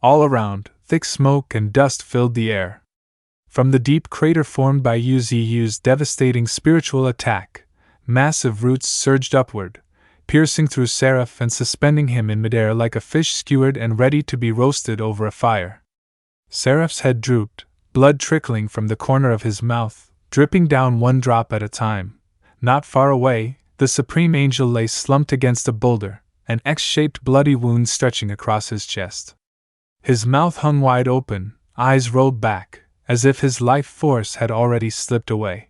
All around, thick smoke and dust filled the air. From the deep crater formed by Yu's devastating spiritual attack, massive roots surged upward, piercing through Seraph and suspending him in midair like a fish skewered and ready to be roasted over a fire. Seraph's head drooped, blood trickling from the corner of his mouth, dripping down one drop at a time. Not far away, the Supreme Angel lay slumped against a boulder, an X-shaped bloody wound stretching across his chest. His mouth hung wide open, eyes rolled back, as if his life force had already slipped away.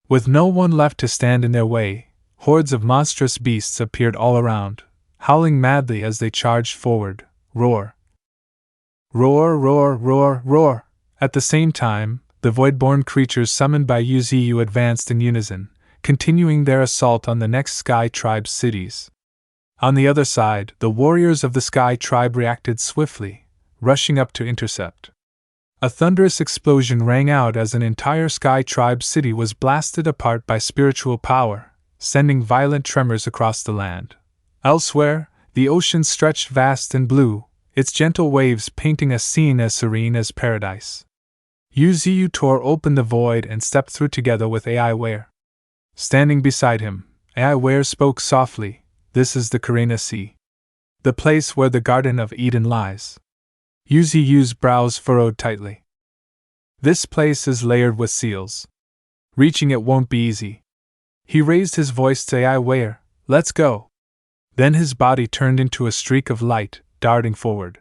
With no one left to stand in their way, hordes of monstrous beasts appeared all around, howling madly as they charged forward. Roar! Roar, roar, roar, roar! At the same time, the void-born creatures summoned by Yuziyu advanced in unison, continuing their assault on the next Sky Tribe's cities. On the other side, the warriors of the Sky Tribe reacted swiftly, rushing up to intercept. A thunderous explosion rang out as an entire Sky Tribe city was blasted apart by spiritual power, sending violent tremors across the land. Elsewhere, the ocean stretched vast and blue, its gentle waves painting a scene as serene as paradise. Yuziyu tore open the void and stepped through together with Ai Ware. Standing beside him, Ai Ware spoke softly, "This is the Karena Sea, the place where the Garden of Eden lies." Yuziyu's brows furrowed tightly. "This place is layered with seals. Reaching it won't be easy." He raised his voice to Ai Ware, "Let's go." Then his body turned into a streak of light, darting forward.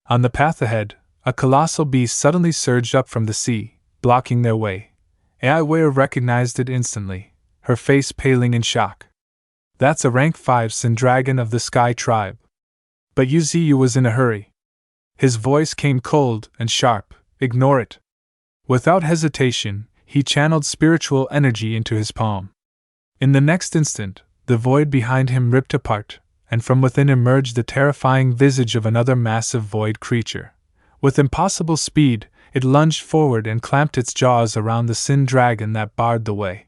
On the path ahead, a colossal beast suddenly surged up from the sea, blocking their way. Ai Ware recognized it instantly, her face paling in shock. "That's a rank 5 Sin Dragon of the Sky Tribe." But Yuziyu was in a hurry. His voice came cold and sharp, "Ignore it." Without hesitation, he channeled spiritual energy into his palm. In the next instant, the void behind him ripped apart, and from within emerged the terrifying visage of another massive void creature. With impossible speed, it lunged forward and clamped its jaws around the Sin Dragon that barred the way.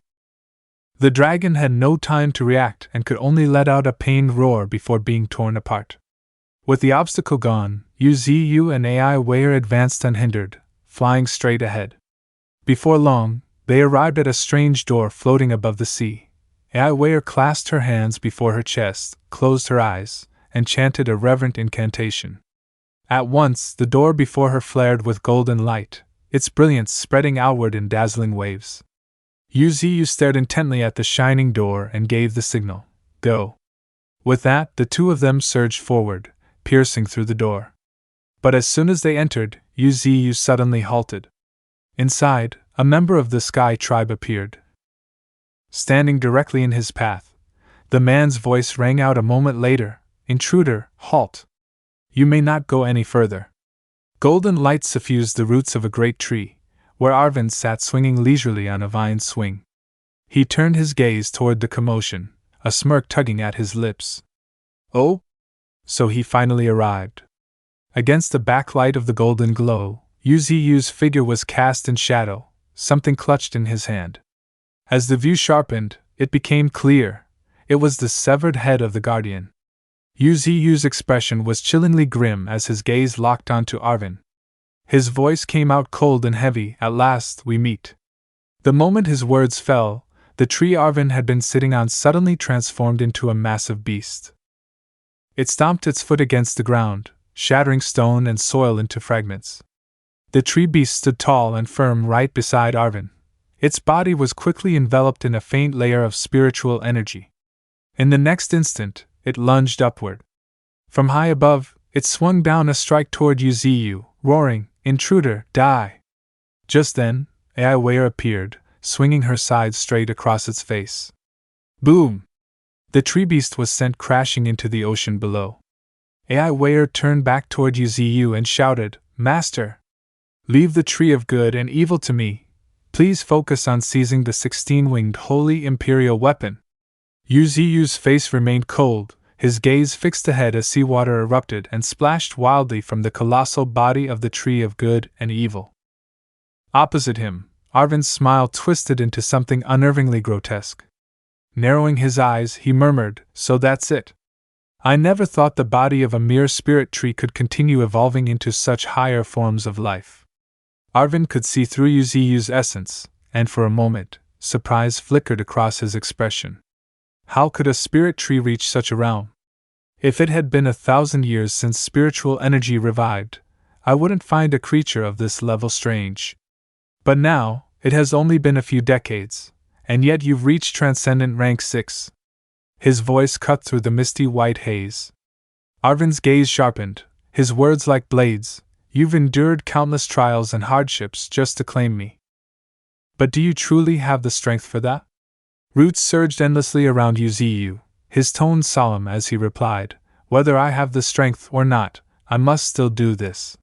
The dragon had no time to react and could only let out a pained roar before being torn apart. With the obstacle gone, Yuziyu and Ai Ware advanced unhindered, flying straight ahead. Before long, they arrived at a strange door floating above the sea. Ai Ware clasped her hands before her chest, closed her eyes, and chanted a reverent incantation. At once, the door before her flared with golden light, its brilliance spreading outward in dazzling waves. Yuziyu stared intently at the shining door and gave the signal, "Go." With that, the two of them surged forward, piercing through the door. But as soon as they entered, Yuziyu suddenly halted. Inside, a member of the Sky Tribe appeared. Standing directly in his path, the man's voice rang out a moment later, "Intruder, halt! You may not go any further." Golden light suffused the roots of a great tree, where Arvind sat swinging leisurely on a vine swing. He turned his gaze toward the commotion, a smirk tugging at his lips. "Oh? So he finally arrived." Against the backlight of the golden glow, Yuziyu's figure was cast in shadow, something clutched in his hand. As the view sharpened, it became clear. It was the severed head of the Guardian. Yuziyu's expression was chillingly grim as his gaze locked onto Arvind. His voice came out cold and heavy, "At last, we meet." The moment his words fell, the tree Arvind had been sitting on suddenly transformed into a massive beast. It stomped its foot against the ground, shattering stone and soil into fragments. The tree beast stood tall and firm right beside Arvind. Its body was quickly enveloped in a faint layer of spiritual energy. In the next instant, it lunged upward. From high above, it swung down a strike toward Yuziyu, roaring, "Intruder, die!" Just then, Ai Ware appeared, swinging her side straight across its face. Boom! The tree beast was sent crashing into the ocean below. Ai Ware turned back toward Yuziyu and shouted, "Master! Leave the tree of good and evil to me. Please focus on seizing the 16-winged holy imperial weapon." Yuziyu's face remained cold, his gaze fixed ahead as seawater erupted and splashed wildly from the colossal body of the tree of good and evil. Opposite him, Arvind's smile twisted into something unnervingly grotesque. Narrowing his eyes, he murmured, "So that's it. I never thought the body of a mere spirit tree could continue evolving into such higher forms of life. Arvin could see through Yuziu's essence, and for a moment, surprise flickered across his expression. How could a spirit tree reach such a realm? If it had been 1,000 years since spiritual energy revived, I wouldn't find a creature of this level strange. But now, it has only been a few decades, and yet you've reached transcendent rank 6. His voice cut through the misty white haze. Arvin's gaze sharpened, his words like blades. You've endured countless trials and hardships just to claim me. But do you truly have the strength for that? Roots surged endlessly around Yuziu, his tone solemn as he replied, whether I have the strength or not, I must still do this.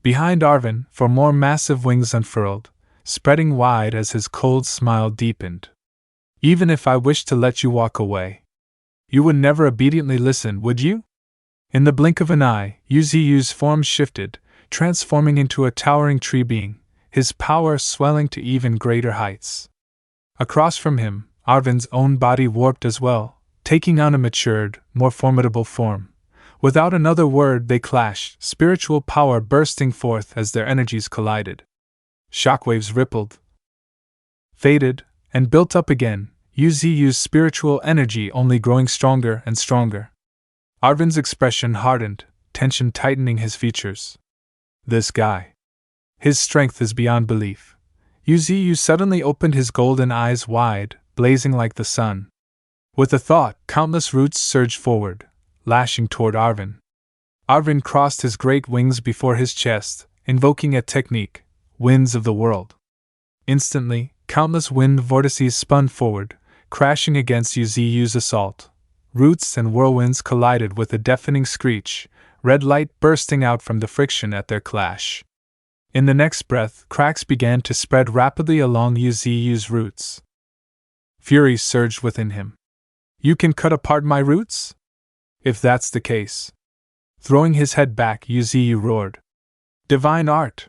Behind Arvin, for more massive wings unfurled, spreading wide as his cold smile deepened. Even if I wished to let you walk away, you would never obediently listen, would you? In the blink of an eye, Yuziu's form shifted, transforming into a towering tree being, his power swelling to even greater heights. Across from him, Arvin's own body warped as well, taking on a matured, more formidable form. Without another word they clashed, spiritual power bursting forth as their energies collided. Shockwaves rippled, faded, and built up again, Yuziu's spiritual energy only growing stronger and stronger. Arvin's expression hardened, tension tightening his features. This guy. His strength is beyond belief. Yuziu suddenly opened his golden eyes wide, blazing like the sun. With a thought, countless roots surged forward, lashing toward Arvin. Arvin crossed his great wings before his chest, invoking a technique, winds of the world. Instantly, countless wind vortices spun forward, crashing against Yuziu's assault. Roots and whirlwinds collided with a deafening screech, red light bursting out from the friction at their clash. In the next breath, cracks began to spread rapidly along Yuziu's roots. Fury surged within him. You can cut apart my roots? If that's the case. Throwing his head back, Yuziu roared. Divine art!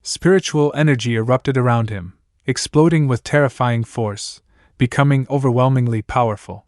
Spiritual energy erupted around him, exploding with terrifying force, becoming overwhelmingly powerful.